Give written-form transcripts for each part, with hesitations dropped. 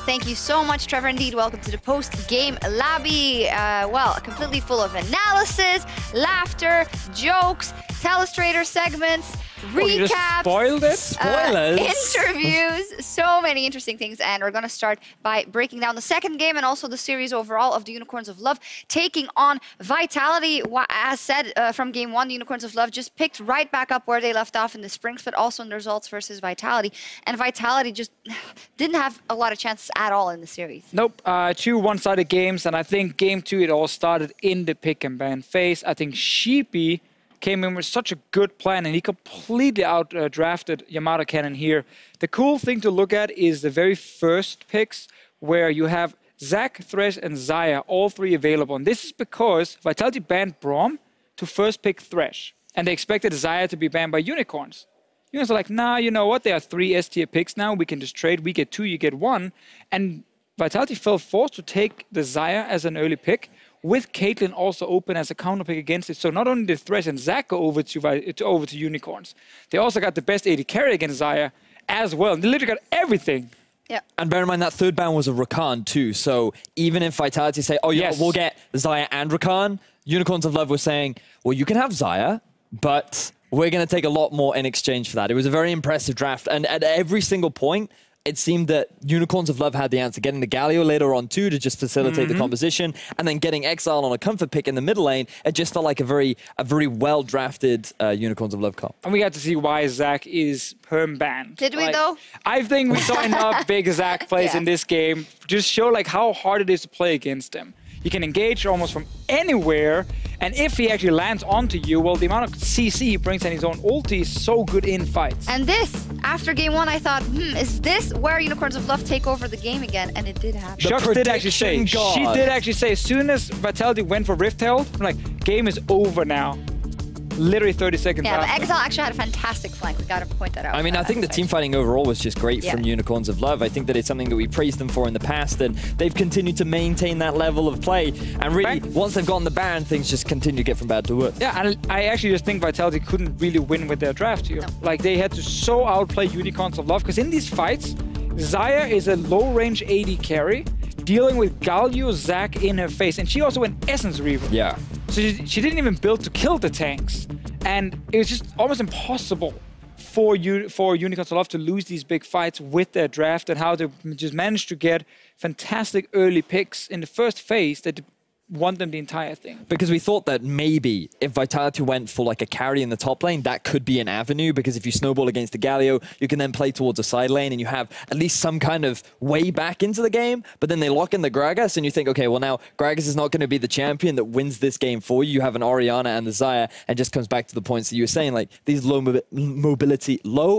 Thank you so much, Trevor. Indeed, welcome to the post-game lobby. Well, completely full of analysis, laughter, jokes, Telestrator segments, recaps, spoilers, interviews, so many interesting things. And we're going to start by breaking down the second game and also the series overall of the Unicorns of Love taking on Vitality. As said from game one, the Unicorns of Love just picked right back up where they left off in the spring split, also in the results versus Vitality. And Vitality just didn't have a lot of chances at all in the series. Nope, two one-sided games. And I think game two, it all started in the pick and ban phase. I think Sheepy came in with such a good plan, and he completely out-drafted Yamato Cannon here. The cool thing to look at is the very first picks, where you have Zac, Thresh, and Xayah, all three available. And this is because Vitality banned Braum to first pick Thresh, and they expected Xayah to be banned by Unicorns. Unicorns are like, nah, you know what? There are 3 S-tier picks now. We can just trade. We get 2, you get 1. And Vitality felt forced to take the Xayah as an early pick, with Caitlyn also open as a counter pick against it. So not only did Thresh and Zac go over to Unicorns, they also got the best AD carry against Xayah as well. They literally got everything. Yeah. And bear in mind that third ban was a Rakan too. So even if Vitality say, oh yeah, we'll get Xayah and Rakan, Unicorns of Love were saying, well, you can have Xayah, but we're going to take a lot more in exchange for that. It was a very impressive draft. And at every single point, it seemed that Unicorns of Love had the answer. Getting the Galio later on too to just facilitate the composition, and then getting Exile on a comfort pick in the mid lane. It just felt like a very well-drafted Unicorns of Love comp. And we got to see why Zac is perm banned. Did we though? I think we saw enough big Zac plays in this game. Just show like how hard it is to play against him. You can engage almost from anywhere, and if he actually lands onto you, well, the amount of CC he brings and his own ulti is so good in fights. And this, after game one, I thought, is this where Unicorns of Love take over the game again? And it did happen. Shux did actually say, she did actually say, as soon as Vitality went for Rift Herald, I'm like, game is over now. Literally 30 seconds after. Yeah, but Exile actually had a fantastic flank. We got to point that out. I mean, I think the team fighting overall was just great from Unicorns of Love. I think that it's something that we praised them for in the past, and they've continued to maintain that level of play. And really, once they've gotten the ban, things just continue to get from bad to worse. Yeah, and I actually just think Vitality couldn't really win with their draft here. No. Like, they had to so outplay Unicorns of Love, because in these fights, Xayah is a low-range AD carry, dealing with Galio, Zac in her face, and she also went Essence Reaver. Yeah. So she didn't even build to kill the tanks. And it was just almost impossible for Unicorns of Love to lose these big fights with their draft, and how they just managed to get fantastic early picks in the first phase that won them the entire thing. Because we thought that maybe if Vitality went for like a carry in the top lane, that could be an avenue, because if you snowball against the Galio, you can then play towards a side lane and you have at least some kind of way back into the game. But then they lock in the Gragas and you think, okay, well now Gragas is not going to be the champion that wins this game for you. You have an Orianna and the Xayah, and just comes back to the points that you were saying, like these low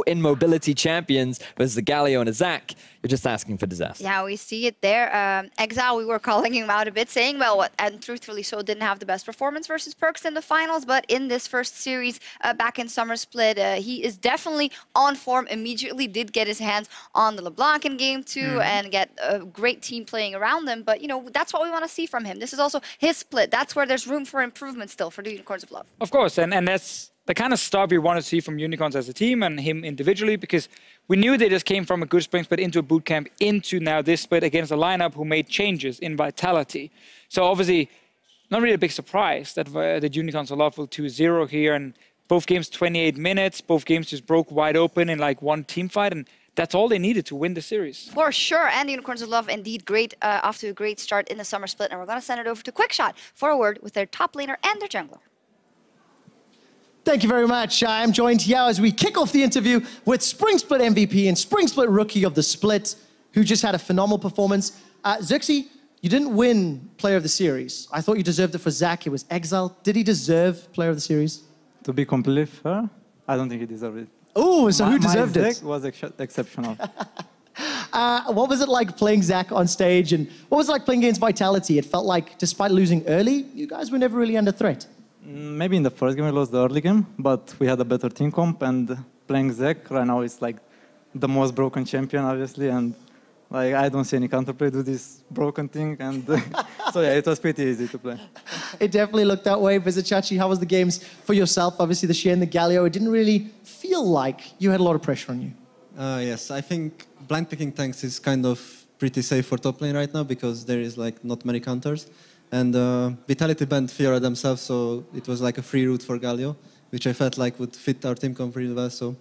in mobility champions versus the Galio and a Zac. You're just asking for disaster. Yeah, we see it there. Exile, we were calling him out a bit, saying, well, and truthfully so, didn't have the best performance versus Perkz in the finals, but in this first series back in Summer Split, he is definitely on form. Immediately did get his hands on the LeBlanc in game 2 and get a great team playing around them. But, you know, that's what we want to see from him. This is also his split. That's where there's room for improvement still for the Unicorns of Love. Of course, and that's the kind of stuff we want to see from Unicorns as a team and him individually, because we knew they just came from a good spring split into a boot camp into now this split against a lineup who made changes in Vitality. So obviously, not really a big surprise that the Unicorns of Love will 2-0 here, and both games 28 minutes, both games just broke wide open in like one team fight, and that's all they needed to win the series. For sure, and the Unicorns of Love indeed great, off to a great start in the Summer Split, and we're going to send it over to QuickShot for a word with their top laner and their jungler. Thank you very much. I'm joined here as we kick off the interview with Spring Split MVP and Spring Split Rookie of the Split, who just had a phenomenal performance. Zirxie, you didn't win Player of the Series. I thought you deserved it for Zac. It was Exile. Did he deserve Player of the Series? To be completely fair, I don't think he deserved it. Oh, so who deserved it? Zac was exceptional. What was it like playing Zac on stage, and what was it like playing against Vitality? It felt like, despite losing early, you guys were never really under threat. Maybe in the first game we lost the early game, but we had a better team comp, and playing Zac right now is like the most broken champion, obviously, and like I don't see any counterplay to this broken thing, and so yeah, it was pretty easy to play. It definitely looked that way. Vizicachi, how was the games for yourself? Obviously the Shen, the Galio, it didn't really feel like you had a lot of pressure on you. Yes, I think blind picking tanks is kind of pretty safe for top lane right now because there is like not many counters. And Vitality banned Fiora themselves, so it was like a free route for Galio, which I felt like would fit our team comp really well. So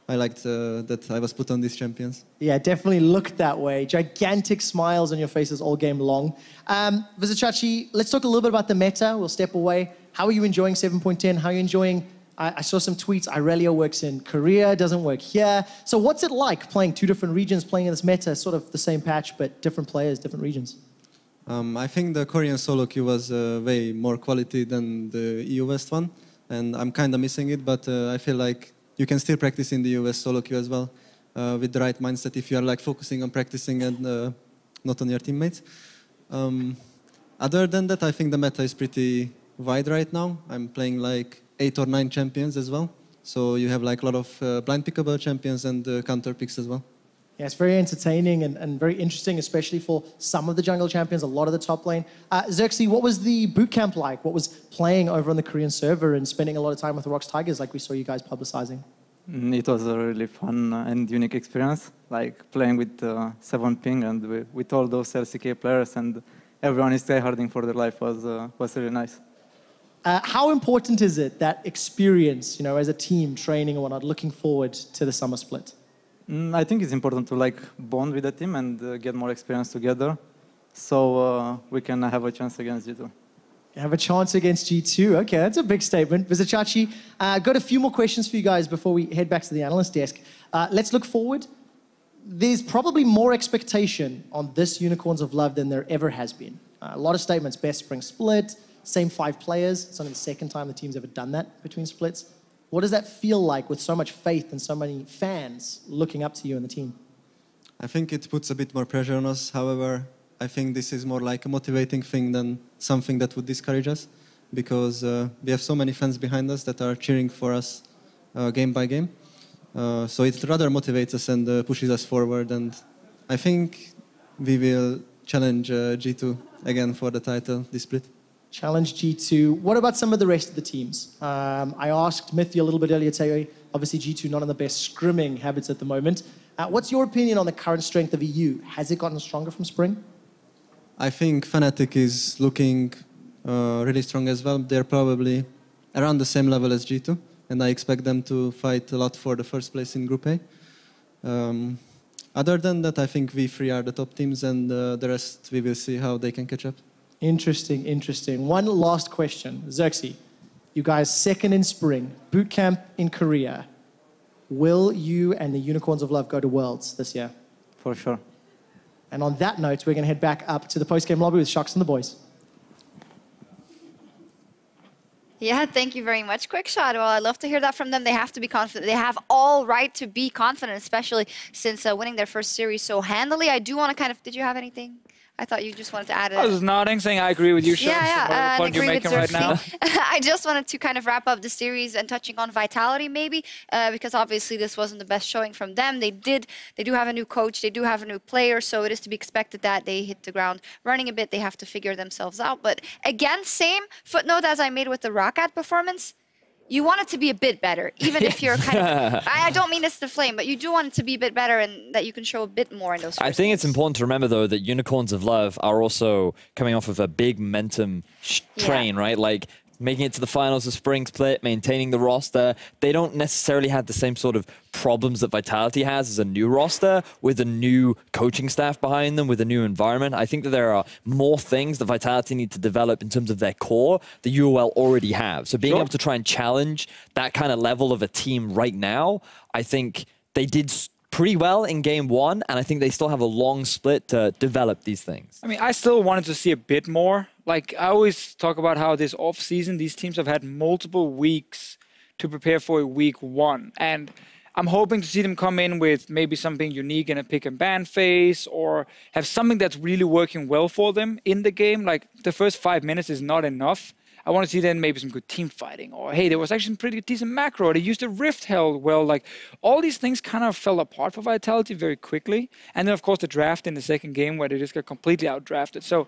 I liked that I was put on these champions. Yeah, definitely looked that way. Gigantic smiles on your faces all game long. Vizicachi, let's talk a little bit about the meta. We'll step away. How are you enjoying 7.10? How are you enjoying... I saw some tweets. Irelia works in Korea, doesn't work here. So what's it like playing two different regions, playing in this meta, sort of the same patch, but different players, different regions? I think the Korean solo queue was way more quality than the EU West one. And I'm kind of missing it, but I feel like you can still practice in the US solo queue as well with the right mindset if you are like focusing on practicing and not on your teammates. Other than that, I think the meta is pretty wide right now. I'm playing like 8 or 9 champions as well. So you have like a lot of blind pickable champions and counter picks as well. Yeah, it's very entertaining and very interesting, especially for some of the jungle champions, a lot of the top lane. Xerxes, what was the bootcamp like? What was playing over on the Korean server and spending a lot of time with the Rocks Tigers like we saw you guys publicizing? It was a really fun and unique experience, like playing with 7 ping and with all those LCK players, and everyone is tryharding for their life was really nice. How important is it, that experience, you know, as a team, training and whatnot, looking forward to the summer split? I think it's important to like bond with the team and get more experience together, so we can have a chance against G2. Have a chance against G2. Okay, that's a big statement. Vizicachi, got a few more questions for you guys before we head back to the analyst desk. Let's look forward. There's probably more expectation on this Unicorns of Love than there ever has been. A lot of statements, best spring split, same 5 players. It's only the second time the team's ever done that between splits. What does that feel like with so much faith and so many fans looking up to you and the team? I think it puts a bit more pressure on us. However, I think this is more like a motivating thing than something that would discourage us, because we have so many fans behind us that are cheering for us game by game. So it rather motivates us and pushes us forward. And I think we will challenge G2 again for the title this split. Challenge G2. What about some of the rest of the teams? I asked Mythi a little bit earlier today. Obviously, G2 not in the best scrimming habits at the moment. What's your opinion on the current strength of EU? Has it gotten stronger from spring? I think Fnatic is looking really strong as well. They're probably around the same level as G2, and I expect them to fight a lot for the first place in Group A. Other than that, I think we 3 are the top teams, and the rest we will see how they can catch up. Interesting, interesting. One last question. Xerxes, you guys second in spring, boot camp in Korea. Will you and the Unicorns of Love go to Worlds this year? For sure. And on that note, we're going to head back up to the post-game lobby with Shocks and the boys. Yeah, thank you very much, QuickShot. Well, I'd love to hear that from them. They have to be confident. They have all right to be confident, especially since winning their first series so handily. I do want to kind of... Did you have anything? I thought you just wanted to add it. I was nodding, saying I agree with you, Sean. Yeah, point you're making right now. I just wanted to kind of wrap up the series and touching on Vitality maybe, because obviously this wasn't the best showing from them. They do have a new coach, they do have a new player, so it is to be expected that they hit the ground running a bit. They have to figure themselves out. But again, same footnote as I made with the Roccat performance. You want it to be a bit better, even if you're kind of... I don't mean this to flame, but you do want it to be a bit better and that you can show a bit more in those I think it's important to remember, though, that Unicorns of Love are also coming off of a big momentum train, right? Like, making it to the finals of Spring Split, maintaining the roster. They don't necessarily have the same sort of problems that Vitality has as a new roster, with a new coaching staff behind them, with a new environment. I think that there are more things that Vitality need to develop in terms of their core that UOL already have. So being able to try and challenge that kind of level of a team right now, I think they did pretty well in game 1, and I think they still have a long split to develop these things. I mean, I still wanted to see a bit more. Like, I always talk about how this off-season, these teams have had multiple weeks to prepare for a week 1. And I'm hoping to see them come in with maybe something unique in a pick and ban phase, or have something that's really working well for them in the game. Like, the first 5 minutes is not enough. I want to see then maybe some good team fighting, or hey, there was actually some pretty decent macro. They used the Rift held well. Like, all these things kind of fell apart for Vitality very quickly. And then, of course, the draft in the second game where they just got completely outdrafted. So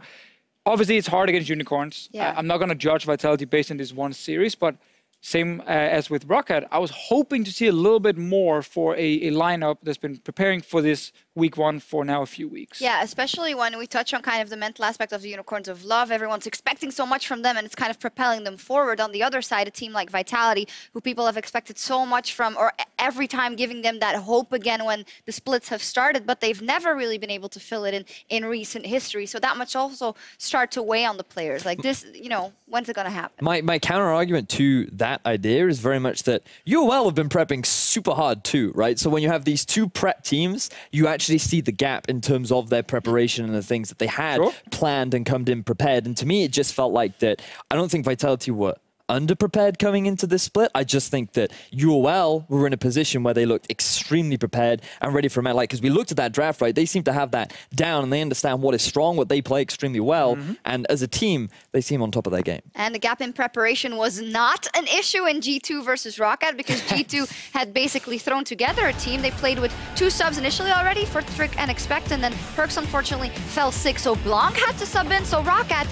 obviously, it's hard against Unicorns. Yeah. I'm not going to judge Vitality based on this one series, but same as with Rocket, I was hoping to see a little bit more for a lineup that's been preparing for this week 1 for now a few weeks. Yeah, especially when we touch on kind of the mental aspect of the Unicorns of Love. Everyone's expecting so much from them, and it's kind of propelling them forward. On the other side, a team like Vitality, who people have expected so much from, or every time giving them that hope again when the splits have started, but they've never really been able to fill it in recent history. So that much also start to weigh on the players. Like this, you know, when's it going to happen? My counter argument to that idea is very much that UOL have been prepping super hard too, right? So when you have these two prep teams, you actually see the gap in terms of their preparation and the things that they had planned and come in prepared. And to me, it just felt like that. I don't think Vitality were underprepared coming into this split. I just think that UOL were in a position where they looked extremely prepared and ready for a match. Like, because we looked at that draft, right? They seem to have that down and they understand what is strong, what they play extremely well. And as a team, they seem on top of their game. And the gap in preparation was not an issue in G2 versus Rocket, because G2 had basically thrown together a team. They played with 2 subs initially already for Trick and Expect, and then Perks unfortunately fell sick, so Blanc had to sub in. So Rocket,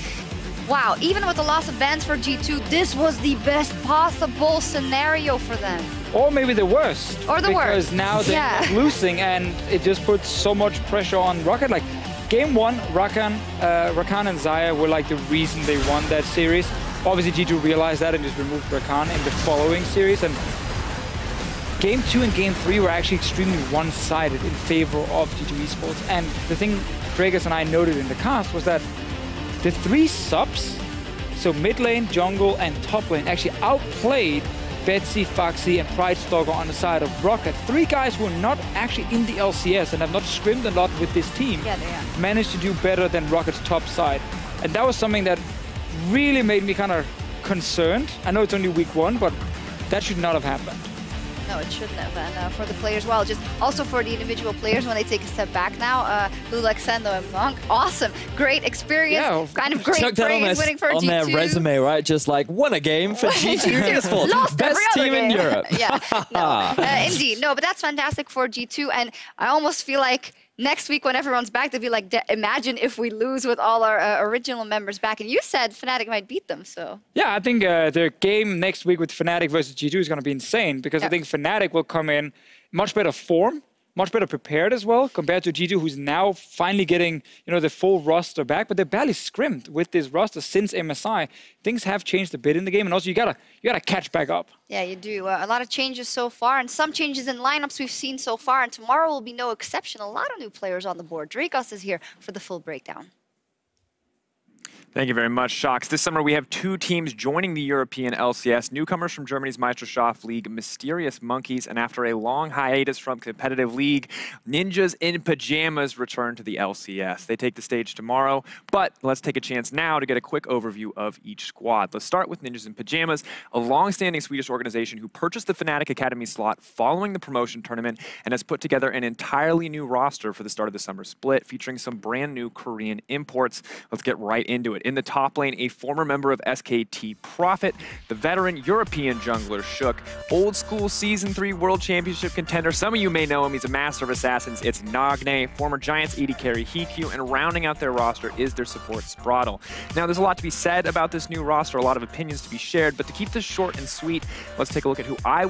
wow, even with the loss of bans for G2, this was the best possible scenario for them. Or maybe the worst. Or the worst. Because now they're losing, and it just puts so much pressure on Rocket. Like, game 1, Rakan and Xayah were like the reason they won that series. Obviously, G2 realized that and just removed Rakan in the following series. And game 2 and game 3 were actually extremely one-sided in favor of G2 Esports. And the thing Dragas and I noted in the cast was that the 3 subs, so mid lane, jungle, and top lane, actually outplayed Betsy, Foxy, and Pridestalker on the side of Rocket. 3 guys who are not actually in the LCS and have not scrimmed a lot with this team, managed to do better than Rocket's top side. And that was something that really made me kind of concerned. I know it's only week 1, but that should not have happened. No, it shouldn't have. And for the players, well, just also for the individual players when they take a step back now. Lulaxendo and Blanc, awesome, great experience, kind of great praise winning for G2. On their resume, right? Just like won a game for G2. Lost best team in Europe. Indeed. No, but that's fantastic for G2, and I almost feel like next week when everyone's back, they'll be like, imagine if we lose with all our original members back. And you said Fnatic might beat them, so. Yeah, I think the game next week with Fnatic versus G2 is going to be insane, because I think Fnatic will come in much better form, much better prepared as well, compared to G2, who's now finally getting, you know, the full roster back. But they're barely scrimmed with this roster since MSI. Things have changed a bit in the game, and also you gotta catch back up. Yeah, you do. A lot of changes so far, and some changes in lineups we've seen so far, and tomorrow will be no exception. A lot of new players on the board. Dragas is here for the full breakdown. Thank you very much, Shox. This summer, we have 2 teams joining the European LCS. Newcomers from Germany's Meisterschaft League, Mysterious Monkeys, and after a long hiatus from competitive league, Ninjas in Pajamas return to the LCS. They take the stage tomorrow, but let's take a chance now to get a quick overview of each squad. Let's start with Ninjas in Pajamas, a long-standing Swedish organization who purchased the Fnatic Academy slot following the promotion tournament and has put together an entirely new roster for the start of the summer split, featuring some brand new Korean imports. Let's get right into it. In the top lane, a former member of SKT Profit, the veteran European jungler Shook, old school Season 3 World Championship contender, some of you may know him, he's a master of assassins, it's Nagne, former Giants AD carry Hikyu, and rounding out their roster is their support Spraddle. Now, there's a lot to be said about this new roster, a lot of opinions to be shared, but to keep this short and sweet, let's take a look at who I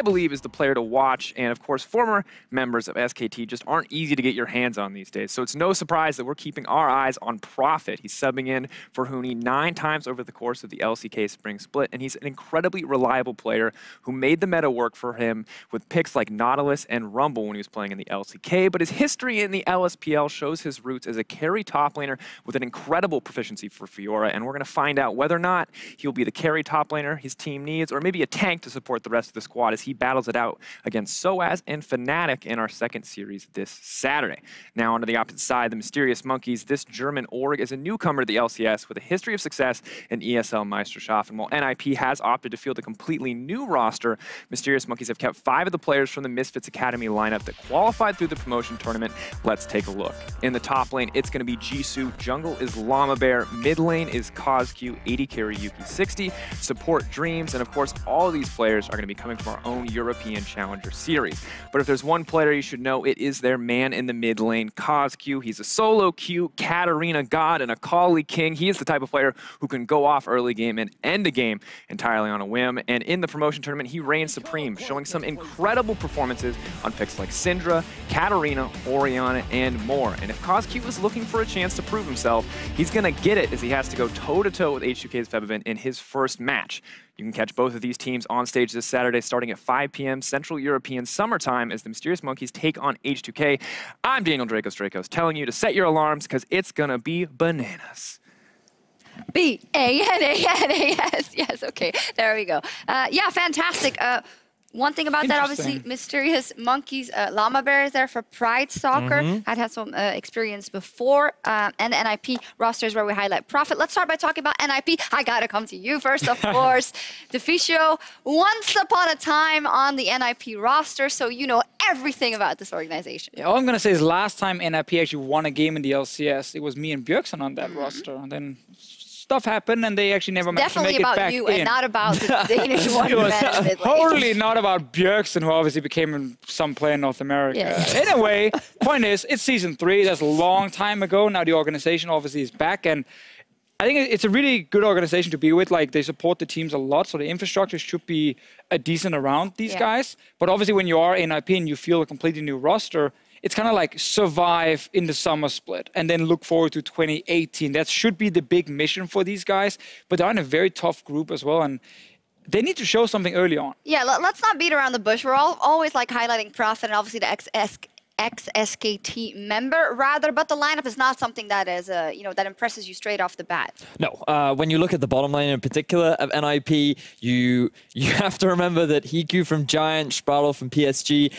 believe is the player to watch, and of course, former members of SKT just aren't easy to get your hands on these days, so it's no surprise that we're keeping our eyes on Profit. He's subbing in for Huni 9 times over the course of the LCK Spring Split, and he's an incredibly reliable player who made the meta work for him with picks like Nautilus and Rumble when he was playing in the LCK, but his history in the LSPL shows his roots as a carry top laner with an incredible proficiency for Fiora, and we're going to find out whether or not he'll be the carry top laner his team needs, or maybe a tank to support the rest of the squad as he battles it out against Soaz and Fnatic in our second series this Saturday. Now, onto the opposite side, the Mysterious Monkeys. This German org is a newcomer to the LCS with a history of success in ESL Meisterschaft. And while NIP has opted to field a completely new roster, Mysterious Monkeys have kept 5 of the players from the Misfits Academy lineup that qualified through the promotion tournament. Let's take a look. In the top lane, it's going to be Jisoo. Jungle is Llama Bear. Mid lane is KazQ, AD carry Yuki 60. Support Dreams. And of course, all of these players are going to be coming from our own European Challenger Series. But if there's one player you should know, it is their man in the mid lane, KazQ. He's a solo queue, Katarina god, and a Volley King. He is the type of player who can go off early game and end a game entirely on a whim. And in the promotion tournament, he reigns supreme, showing some incredible performances on picks like Syndra, Katarina, Orianna, and more. And if CosQ was looking for a chance to prove himself, he's going to get it as he has to go toe-to-toe with H2K's Febivent in his first match. You can catch both of these teams on stage this Saturday starting at 5 p.m. Central European Summer Time as the Mysterious Monkeys take on H2K. I'm Daniel Dracos telling you to set your alarms because it's going to be bananas. B-A-N-A-N-A-S. Yes, okay, there we go. Yeah, fantastic. One thing about that, obviously, Mysterious Monkeys, Llama Bear is there for Pride Soccer. Had some experience before. And the NIP roster is where we highlight Profit. Let's start by talking about NIP. I gotta come to you first, of course. Deficio, once upon a time on the NIP roster, so you know everything about this organization. Yeah, all I'm gonna say is last time NIP actually won a game in the LCS, it was me and Björkson on that roster. And then stuff happened, and they actually never managed to make it back in. Definitely about you and not about the Danish one. It was totally not about Björkson, who obviously became some player in North America. Yeah. Anyway, point is, it's season 3. That's a long time ago. Now the organization obviously is back, and I think it's a really good organization to be with. Like, they support the teams a lot, so the infrastructure should be decent around these guys. But obviously, when you are in IP and you feel a completely new roster, it's kind of like survive in the summer split and then look forward to 2018. That should be the big mission for these guys, but they're in a very tough group as well, and they need to show something early on. Yeah, let's not beat around the bush. We're always like highlighting Profit and obviously the ex-SKT member, rather, but the lineup is not something that is, you know, that impresses you straight off the bat. No, when you look at the bottom line in particular of NIP, you have to remember that Hiku from Giant, Spralo from PSG,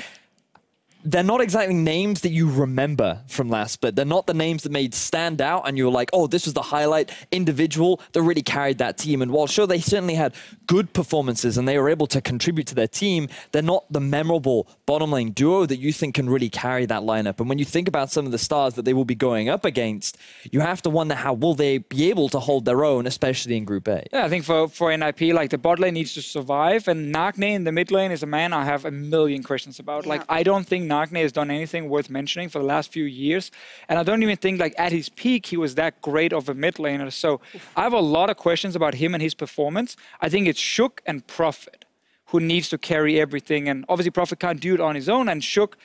they're not exactly names that you remember from last split. They're not the names that made stand out and you're like, oh, this was the highlight individual that really carried that team. And while sure, they certainly had good performances and they were able to contribute to their team, they're not the memorable bottom lane duo that you think can really carry that lineup. And when you think about some of the stars that they will be going up against, you have to wonder how will they be able to hold their own, especially in Group A. Yeah, I think for NIP, like, the bot lane needs to survive, and Nagne in the mid lane is a man I have a million questions about. Yeah. Like, I don't think Nagne has done anything worth mentioning for the last few years, and I don't even think, like, at his peak he was that great of a mid laner. So I have a lot of questions about him and his performance. I think it's Shook and Profit who needs to carry everything, and obviously Profit can't do it on his own, and Shook,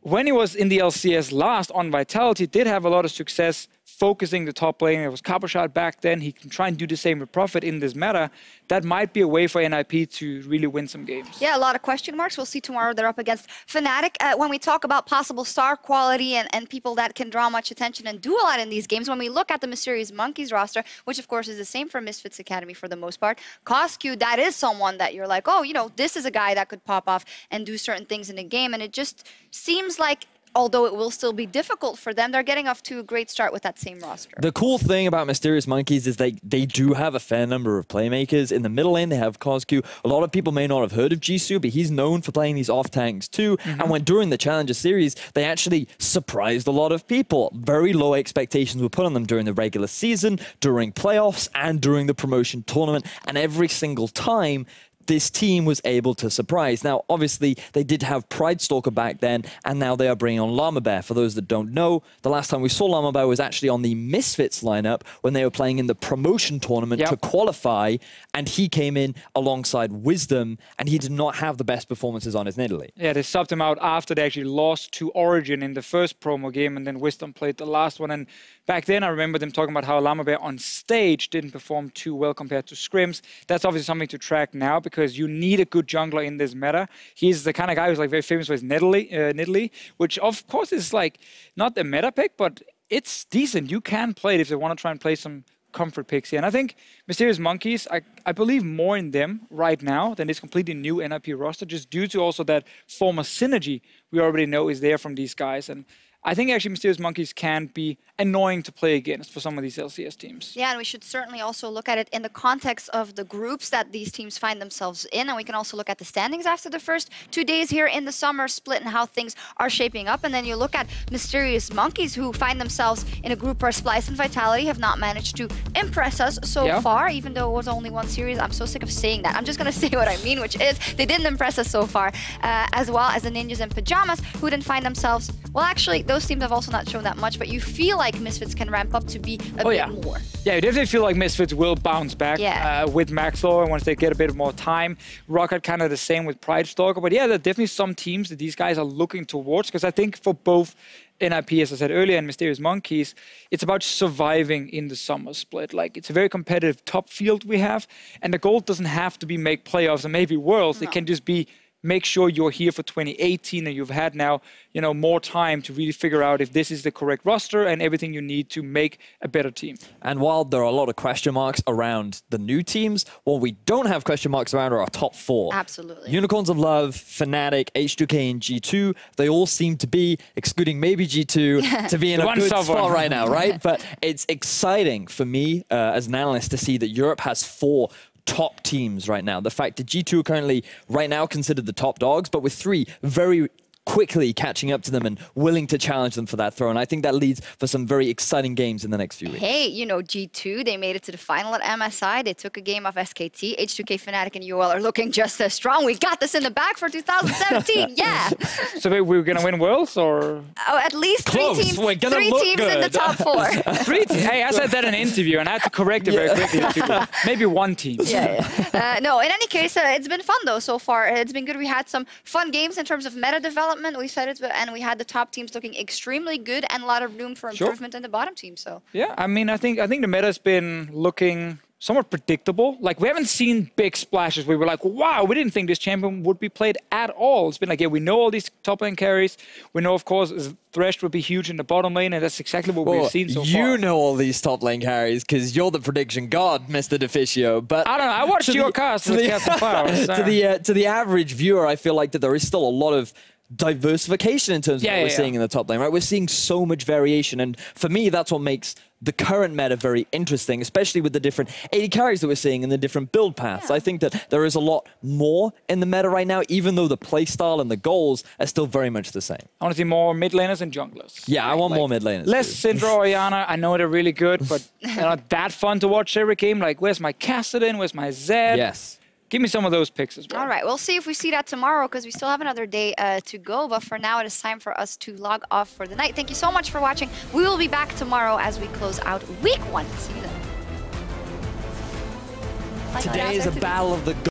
when he was in the LCS last on Vitality, did have a lot of success focusing the top lane. It was Coppershot back then. He can try and do the same with Profit in this meta. That might be a way for NIP to really win some games. Yeah, a lot of question marks. We'll see tomorrow. They're up against Fnatic. When we talk about possible star quality and people that can draw much attention and do a lot in these games, when we look at the Mysterious Monkeys roster, which of course is the same for Misfits Academy for the most part, CosQ, that is someone that you're like, oh, you know, this is a guy that could pop off and do certain things in a game. And it just seems like, although it will still be difficult for them, they're getting off to a great start with that same roster. The cool thing about Mysterious Monkeys is they do have a fair number of playmakers. In the middle lane, they have CosQ. A lot of people may not have heard of Jisoo, but he's known for playing these off tanks too. And when during the Challenger Series, they actually surprised a lot of people. Very low expectations were put on them during the regular season, during playoffs, and during the promotion tournament. And every single time, this team was able to surprise. Now, obviously, they did have Pride Stalker back then, and now they are bringing on Llama Bear. For those that don't know, the last time we saw Llama Bear was actually on the Misfits lineup when they were playing in the promotion tournament to qualify, and he came in alongside Wisdom, and he did not have the best performances on his Nidalee. Yeah, they subbed him out after they actually lost to Origin in the first promo game, and then Wisdom played the last one. And back then, I remember them talking about how Llama Bear on stage didn't perform too well compared to scrims. That's obviously something to track now, because you need a good jungler in this meta. He's the kind of guy who's like very famous for his Nidalee, which of course is like not the meta pick, but it's decent. You can play it if they want to try and play some comfort picks here. And I think Mysterious Monkeys, I believe more in them right now than this completely new NIP roster, just due to also that former synergy we already know is there from these guys. And I think actually Mysterious Monkeys can be annoying to play against for some of these LCS teams. Yeah, and we should certainly also look at it in the context of the groups that these teams find themselves in, and we can also look at the standings after the first 2 days here in the summer split and how things are shaping up. And then you look at Mysterious Monkeys, who find themselves in a group where Splice and Vitality have not managed to impress us so far, even though it was only one series. I'm so sick of saying that. I'm just going to say what I mean, which is they didn't impress us so far, as well as the Ninjas and Pajamas, who didn't find themselves, well, actually, those teams have also not shown that much, but you feel like Misfits can ramp up to be a bit more. Yeah, you definitely feel like Misfits will bounce back with Maxwell, and once they get a bit more time. Rocket kind of the same with Pride Stalker, but yeah, there are definitely some teams that these guys are looking towards, because I think for both NIP, as I said earlier, and Mysterious Monkeys, it's about surviving in the summer split. Like, it's a very competitive top field we have, and the goal doesn't have to be make playoffs and maybe worlds. No. It can just be make sure you're here for 2018 and you've had now, more time to really figure out if this is the correct roster and everything you need to make a better team. And while there are a lot of question marks around the new teams, what we don't have question marks around are our top 4. Absolutely. Unicorns of Love, Fnatic, H2K, and G2, they all seem to be, excluding maybe G2, to be in a good spot right now, right? But it's exciting for me as an analyst to see that Europe has 4 top teams right now. The fact that G2 are currently right now considered the top dogs, but with 3 very quickly catching up to them and willing to challenge them for that throne. I think that leads for some very exciting games in the next few weeks. Hey, G2, they made it to the final at MSI. They took a game off SKT. H2K, Fnatic, and UOL are looking just as strong. We got this in the bag for 2017. Yeah. So we're going to win Worlds, or? Oh, at least Close. 3 teams, we're gonna 3 look teams good. in the top 4. 3 teams. Hey, I said that in an interview, and I had to correct it very quickly. Maybe 1 team. Yeah. No, in any case, it's been fun, though, so far. It's been good. We had some fun games in terms of meta development. We said it, and we had the top teams looking extremely good and a lot of room for improvement in the bottom team. So yeah, I mean, I think the meta's been looking somewhat predictable. Like, we haven't seen big splashes where we're like, wow, we didn't think this champion would be played at all. It's been like, yeah, we know all these top lane carries. We know, of course, Thresh would be huge in the bottom lane, and that's exactly what we've seen so far. You know all these top lane carries because you're the prediction god, Mr. Deficio. But I don't know. I watched your cast with Captain Flowers. To the average viewer, I feel like that there is still a lot of diversification in terms of what we're seeing in the top lane, right? We're seeing so much variation, and for me, that's what makes the current meta very interesting, especially with the different AD carries that we're seeing and the different build paths. I think that there is a lot more in the meta right now, even though the playstyle and the goals are still very much the same. I want to see more mid laners and junglers. Yeah, I want more mid laners. Less Syndra or Iana. I know they're really good, but they're not that fun to watch every game. Like, where's my Kassadin? Where's my Zed? Yes. Give me some of those picks as well. All right, we'll see if we see that tomorrow, because we still have another day to go. But for now, it is time for us to log off for the night. Thank you so much for watching. We will be back tomorrow as we close out week 1. See you then. Today is a battle of the